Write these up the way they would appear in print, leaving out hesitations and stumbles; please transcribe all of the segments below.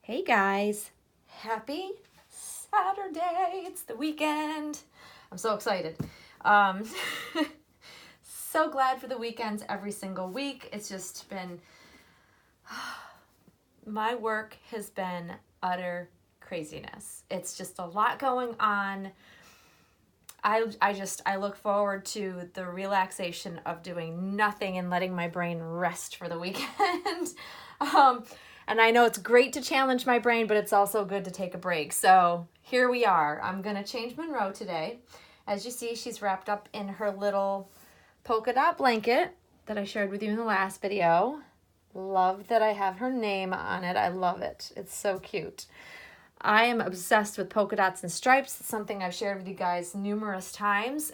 Hey guys, happy Saturday. It's the weekend. I'm so excited. Um, so glad for the weekends every single week. It's just been, my work has been utter craziness. It's just a lot going on. I look forward to the relaxation of doing nothing and letting my brain rest for the weekend. And I know it's great to challenge my brain, but it's also good to take a break. So here we are. I'm going to change Monroe today. As you see, she's wrapped up in her little polka dot blanket that I shared with you in the last video. Love that I have her name on it. I love it. It's so cute. I am obsessed with polka dots and stripes. It's something I've shared with you guys numerous times.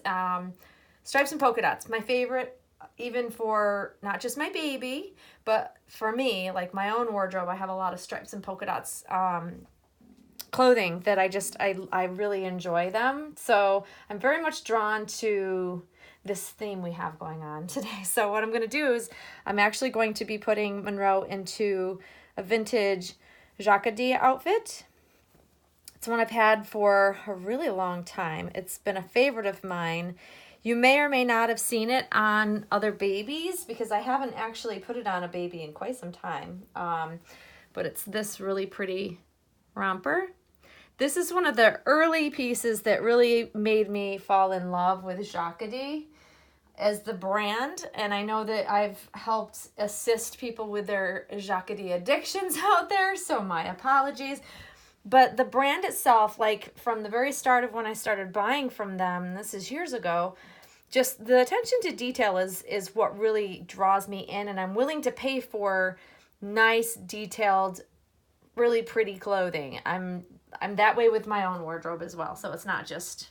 Stripes and polka dots, my favorite, even for not just my baby, but for me, like my own wardrobe. I have a lot of stripes and polka dots clothing that I really enjoy them. So I'm very much drawn to this theme we have going on today. So what I'm going to do is I'm actually going to be putting Monroe into a vintage jacquardie outfit. It's one I've had for a really long time. It's been a favorite of mine. You may or may not have seen it on other babies because I haven't actually put it on a baby in quite some time. But it's this really pretty romper. This is one of the early pieces that really made me fall in love with jacquardie as the brand. And I know that I've helped assist people with their jacquardie addictions out there, so my apologies. But the brand itself, like from the very start of when I started buying from them, this is years ago, just the attention to detail is what really draws me in, and I'm willing to pay for nice, detailed, really pretty clothing. I'm that way with my own wardrobe as well, so it's not just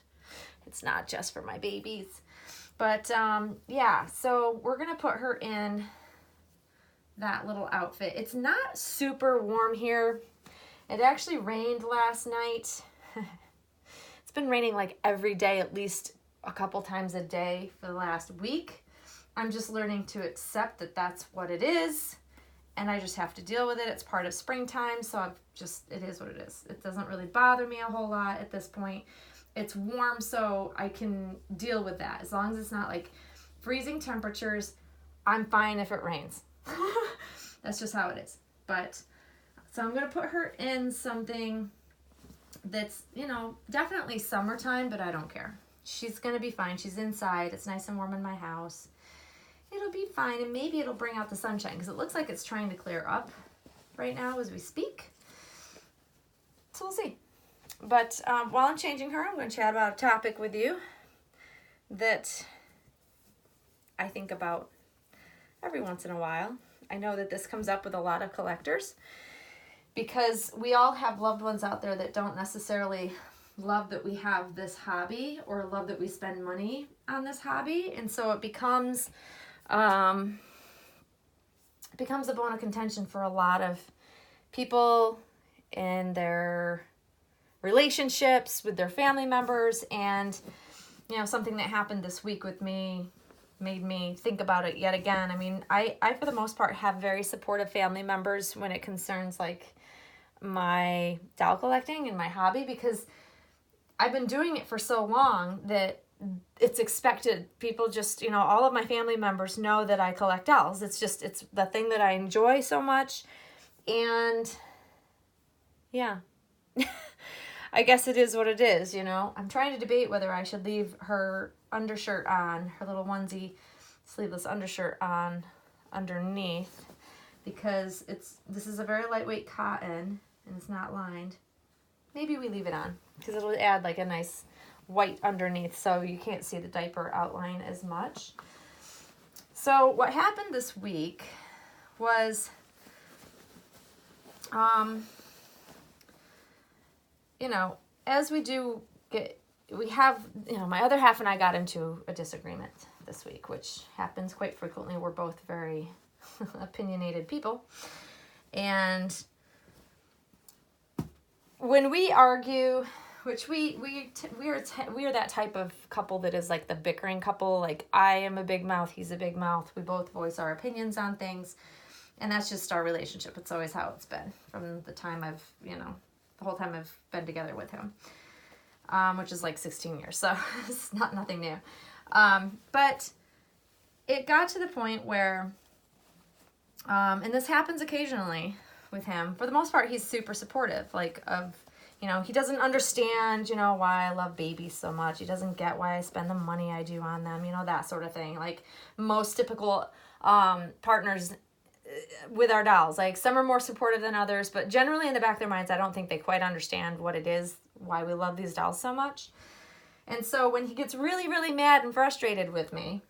for my babies. But yeah, so we're gonna put her in that little outfit. It's not super warm here. It actually rained last night. It's been raining like every day, at least a couple times a day for the last week. I'm just learning to accept that that's what it is, and I just have to deal with it. It's part of springtime, so it is what it is. It doesn't really bother me a whole lot at this point. It's warm, so I can deal with that. As long as it's not like freezing temperatures, I'm fine if it rains. That's just how it is. But so I'm going to put her in something that's, definitely summertime, but I don't care. She's going to be fine. She's inside. It's nice and warm in my house. It'll be fine, and maybe it'll bring out the sunshine because it looks like it's trying to clear up right now as we speak. So we'll see. But while I'm changing her, I'm going to chat about a topic with you that I think about every once in a while. I know that this comes up with a lot of collectors, because we all have loved ones out there that don't necessarily love that we have this hobby or love that we spend money on this hobby. And so it becomes a bone of contention for a lot of people in their relationships with their family members. And, something that happened this week with me made me think about it yet again. I mean, I for the most part have very supportive family members when it concerns like my doll collecting and my hobby, because I've been doing it for so long that it's expected. People just, all of my family members know that I collect dolls. It's the thing that I enjoy so much. And yeah, I guess it is what it is, I'm trying to debate whether I should leave her undershirt on, her little onesie sleeveless undershirt on underneath, because this is a very lightweight cotton and it's not lined. Maybe we leave it on because it'll add like a nice white underneath so you can't see the diaper outline as much. So what happened this week was, as we have, my other half and I got into a disagreement this week, which happens quite frequently. We're both very opinionated people. And when we argue, which we are that type of couple that is like the bickering couple. Like I am a big mouth, he's a big mouth. We both voice our opinions on things. And that's just our relationship. It's always how it's been from the time the whole time I've been together with him, which is like 16 years. So it's nothing new. But it got to the point where, and this happens occasionally with him. For the most part, he's super supportive, he doesn't understand, why I love babies so much. He doesn't get why I spend the money I do on them, that sort of thing. Like most typical partners with our dolls. Like some are more supportive than others, but generally in the back of their minds, I don't think they quite understand what it is, why we love these dolls so much. And so when he gets really, really mad and frustrated with me,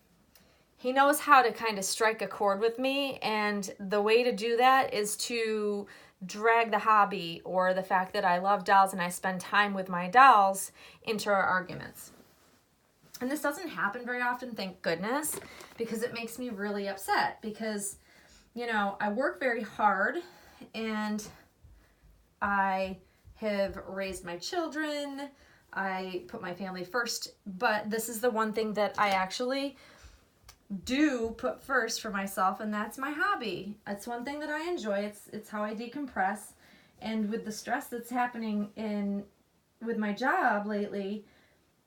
he knows how to kind of strike a chord with me. And the way to do that is to drag the hobby or the fact that I love dolls and I spend time with my dolls into our arguments. And this doesn't happen very often, thank goodness, because it makes me really upset because, I work very hard and I have raised my children. I put my family first, but this is the one thing that I actually do put first for myself, and that's my hobby. It's one thing that I enjoy. It's how I decompress. And with the stress that's happening with my job lately,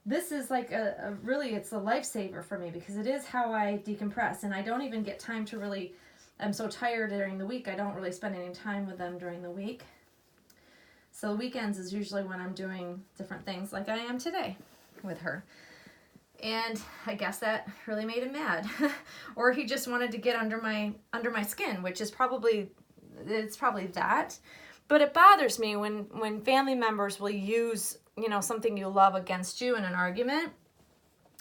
this is like it's a lifesaver for me because it is how I decompress. And I don't even get time to really, I'm so tired during the week, I don't really spend any time with them during the week. So weekends is usually when I'm doing different things like I am today with her. And I guess that really made him mad. Or he just wanted to get under my skin, which is probably that. But it bothers me when family members will use, something you love against you in an argument.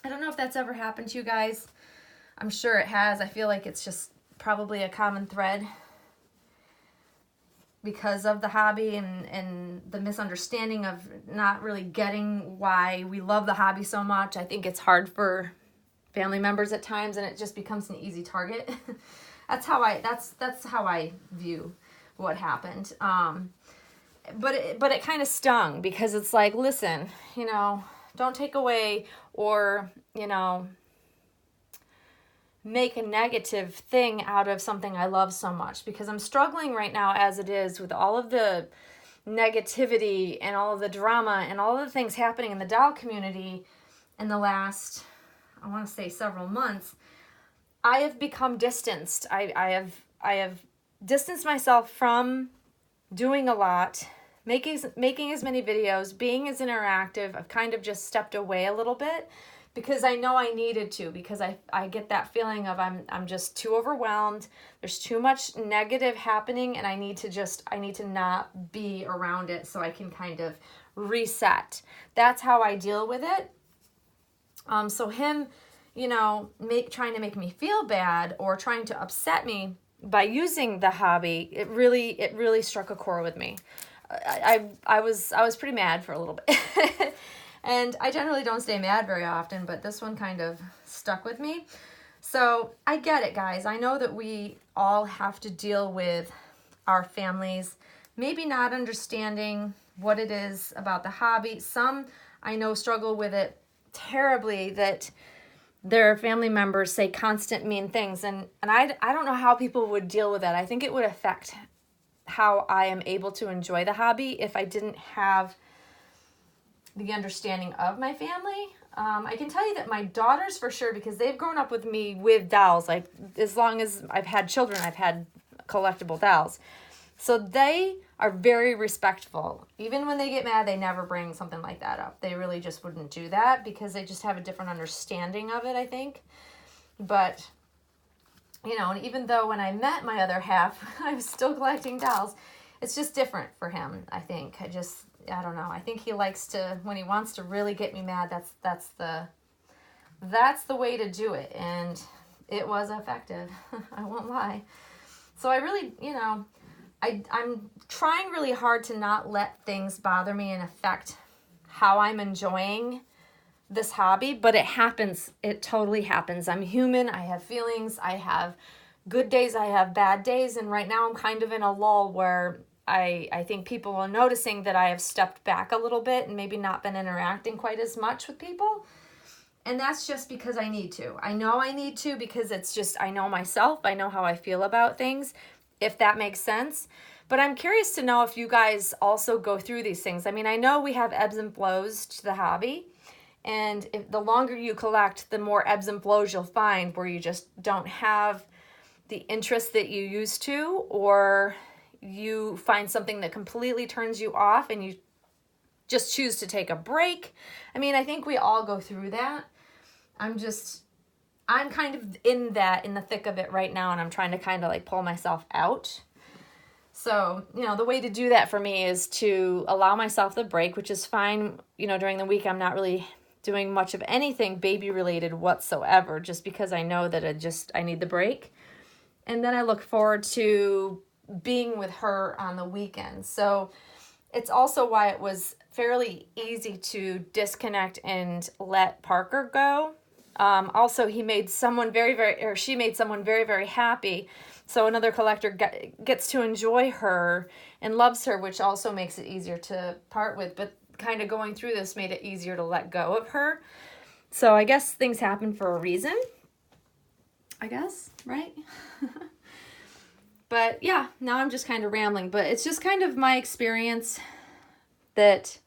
I don't know if that's ever happened to you guys. I'm sure it has. I feel like it's just probably a common thread because of the hobby and the misunderstanding of not really getting why we love the hobby so much. I think it's hard for family members at times, and it just becomes an easy target. That's how I view what happened. But it kind of stung because it's like, listen, don't take away or, make a negative thing out of something I love so much, because I'm struggling right now as it is with all of the negativity and all of the drama and all of the things happening in the doll community in the last, I want to say, several months. I have become distanced. I have distanced myself from doing a lot, making as many videos, being as interactive. I've kind of just stepped away a little bit because I know I needed to, because I get that feeling of I'm just too overwhelmed. There's too much negative happening, and I need to not be around it so I can kind of reset. That's how I deal with it. So him, trying to make me feel bad or trying to upset me by using the hobby, it really struck a chord with me. I was pretty mad for a little bit. And I generally don't stay mad very often, but this one kind of stuck with me. So I get it, guys. I know that we all have to deal with our families, maybe not understanding what it is about the hobby. Some, I know, struggle with it terribly, that their family members say constant mean things. And I don't know how people would deal with that. I think it would affect how I am able to enjoy the hobby if I didn't have the understanding of my family. I can tell you that my daughters, for sure, because they've grown up with me with dolls. Like, as long as I've had children, I've had collectible dolls. So they are very respectful. Even when they get mad, they never bring something like that up. They really just wouldn't do that because they just have a different understanding of it, I think. But, and even though when I met my other half, I was still collecting dolls, it's just different for him, I think. I don't know. I think he likes to, when he wants to really get me mad, that's the way to do it. And it was effective. I won't lie. So I really, I'm trying really hard to not let things bother me and affect how I'm enjoying this hobby, but it happens. It totally happens. I'm human. I have feelings. I have good days. I have bad days. And right now I'm kind of in a lull where I think people are noticing that I have stepped back a little bit and maybe not been interacting quite as much with people. And that's just because I need to. I know I need to because it's just, I know myself. I know how I feel about things. if that makes sense. But I'm curious to know if you guys also go through these things. I mean, I know we have ebbs and flows to the hobby, and if the longer you collect, the more ebbs and flows you'll find where you just don't have the interest that you used to, or you find something that completely turns you off and you just choose to take a break. I mean, I think we all go through that. I'm kind of in the thick of it right now, and I'm trying to kind of like pull myself out. So, you know, the way to do that for me is to allow myself the break, which is fine. You know, during the week, I'm not really doing much of anything baby related whatsoever, just because I know that I need the break. And then I look forward to being with her on the weekends. So it's also why it was fairly easy to disconnect and let Parker go. Also, she made someone very, very happy. So another collector gets to enjoy her and loves her, which also makes it easier to part with. But kind of going through this made it easier to let go of her. So I guess things happen for a reason. I guess, right? But yeah, now I'm just kind of rambling. But it's just kind of my experience that,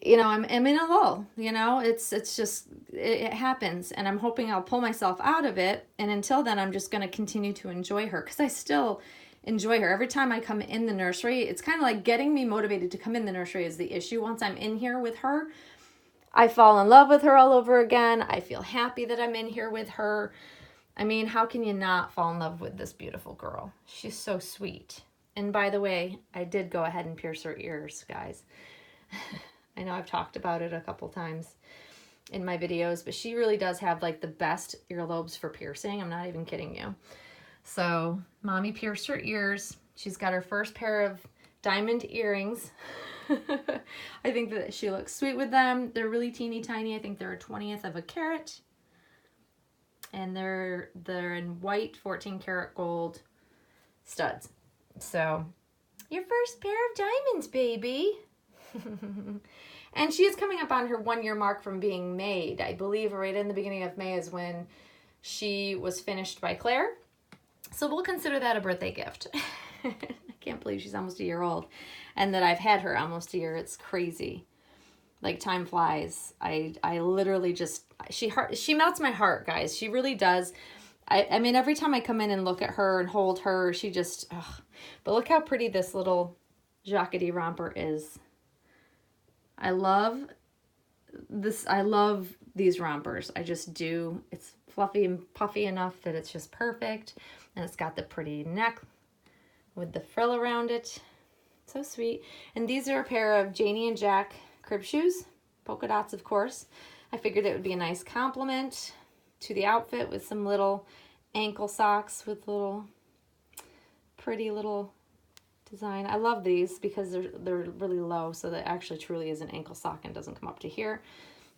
you know, I'm in a lull, you know, it happens, and I'm hoping I'll pull myself out of it. And until then, I'm just going to continue to enjoy her, because I still enjoy her. Every time I come in the nursery, it's kind of like getting me motivated to come in the nursery is the issue. Once I'm in here with her, I fall in love with her all over again. I feel happy that I'm in here with her. I mean, how can you not fall in love with this beautiful girl? She's so sweet. And by the way, I did go ahead and pierce her ears, guys. I know I've talked about it a couple times in my videos, but she really does have like the best earlobes for piercing. I'm not even kidding you. So mommy pierced her ears. She's got her first pair of diamond earrings. I think that she looks sweet with them. They're really teeny tiny. I think they're a 1/20th of a carat. And they're in white 14 karat gold studs. So your first pair of diamonds, baby. And she is coming up on her 1-year mark from being made. I believe right in the beginning of May is when she was finished by Claire. So we'll consider that a birthday gift. I can't believe she's almost a year old and that I've had her almost a year. It's crazy. Like, time flies. I literally just, she melts my heart, guys. She really does. I mean, every time I come in and look at her and hold her, she just, ugh. But look how pretty this little Jacquetie romper is. I love this. I love these rompers. I just do. It's fluffy and puffy enough that it's just perfect. And it's got the pretty neck with the frill around it. So sweet. And these are a pair of Janie and Jack crib shoes. Polka dots, of course. I figured it would be a nice compliment to the outfit with some little ankle socks with little pretty little design. I love these because they're really low, so that actually truly is an ankle sock and doesn't come up to here.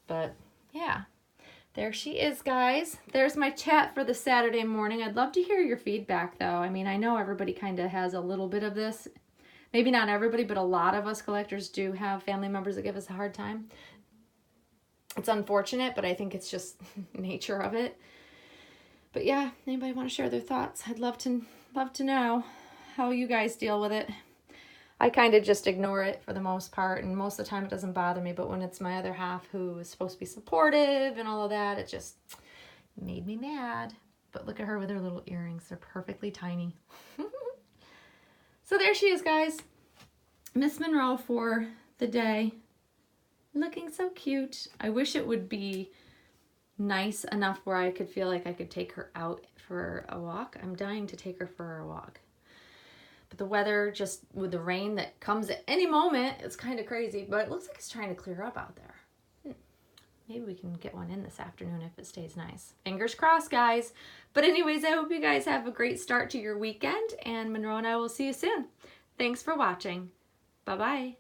But yeah, there she is, guys. There's my chat for the Saturday morning. I'd love to hear your feedback, though. I mean, I know everybody kind of has a little bit of this. Maybe not everybody, but a lot of us collectors do have family members that give us a hard time. It's unfortunate, but I think it's just nature of it. But yeah, anybody want to share their thoughts? I'd love to know how you guys deal with it. I kind of just ignore it for the most part, and most of the time it doesn't bother me, but when it's my other half who is supposed to be supportive and all of that, it just made me mad. But look at her with her little earrings. They're perfectly tiny. So there she is, guys. Miss Monroe for the day. Looking so cute. I wish it would be nice enough where I could feel like I could take her out for a walk. I'm dying to take her for a walk. But the weather, just with the rain that comes at any moment, it's kind of crazy. But it looks like it's trying to clear up out there. Maybe we can get one in this afternoon if it stays nice. Fingers crossed, guys. But anyways, I hope you guys have a great start to your weekend. And Monroe and I will see you soon. Thanks for watching. Bye-bye.